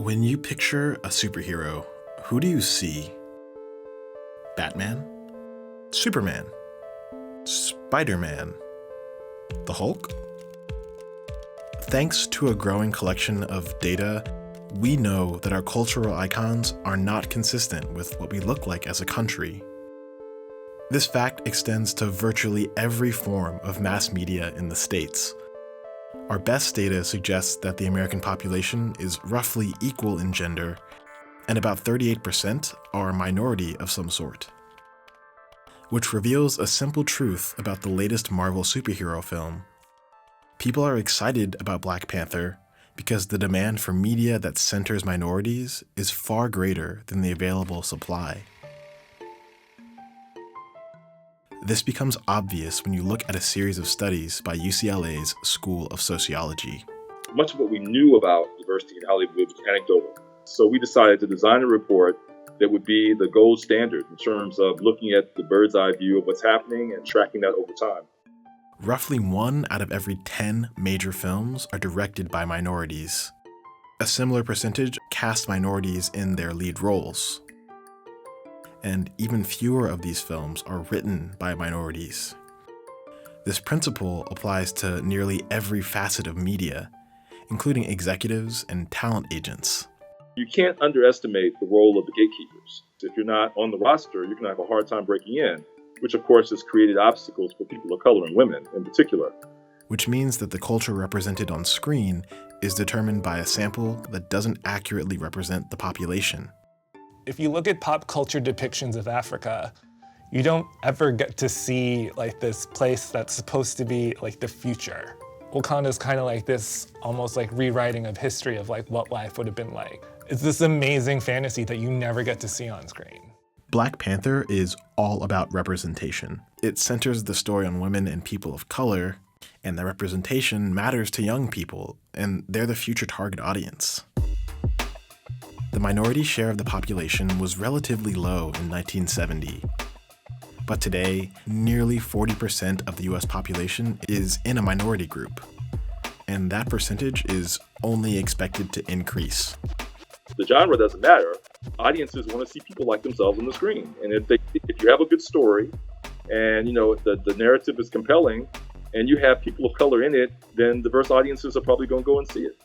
When you picture a superhero, who do you see? Batman? Superman? Spider-Man? The Hulk? Thanks to a growing collection of data, we know that our cultural icons are not consistent with what we look like as a country. This fact extends to virtually every form of mass media in the States. Our best data suggests that the American population is roughly equal in gender, and about 38% are a minority of some sort. Which reveals a simple truth about the latest Marvel superhero film. People are excited about Black Panther because the demand for media that centers minorities is far greater than the available supply. This becomes obvious when you look at a series of studies by UCLA's School of Sociology. Much of what we knew about diversity in Hollywood was anecdotal. So we decided to design a report that would be the gold standard in terms of looking at the bird's eye view of what's happening and tracking that over time. Roughly 1 out of every 10 major films are directed by minorities. A similar percentage cast minorities in their lead roles. And even fewer of these films are written by minorities. This principle applies to nearly every facet of media, including executives and talent agents. You can't underestimate the role of the gatekeepers. If you're not on the roster, you're going to have a hard time breaking in, which of course has created obstacles for people of color and women in particular. Which means that the culture represented on screen is determined by a sample that doesn't accurately represent the population. If you look at pop culture depictions of Africa, you don't ever get to see like this place that's supposed to be like the future. Wakanda is kind of like this almost like rewriting of history of like what life would have been like. It's this amazing fantasy that you never get to see on screen. Black Panther is all about representation. It centers the story on women and people of color, and the representation matters to young people, and they're the future target audience. The minority share of the population was relatively low in 1970. But today, nearly 40% of the US population is in a minority group. And that percentage is only expected to increase. The genre doesn't matter. Audiences want to see people like themselves on the screen. And if you have a good story and the narrative is compelling and you have people of color in it, then diverse audiences are probably going to go and see it.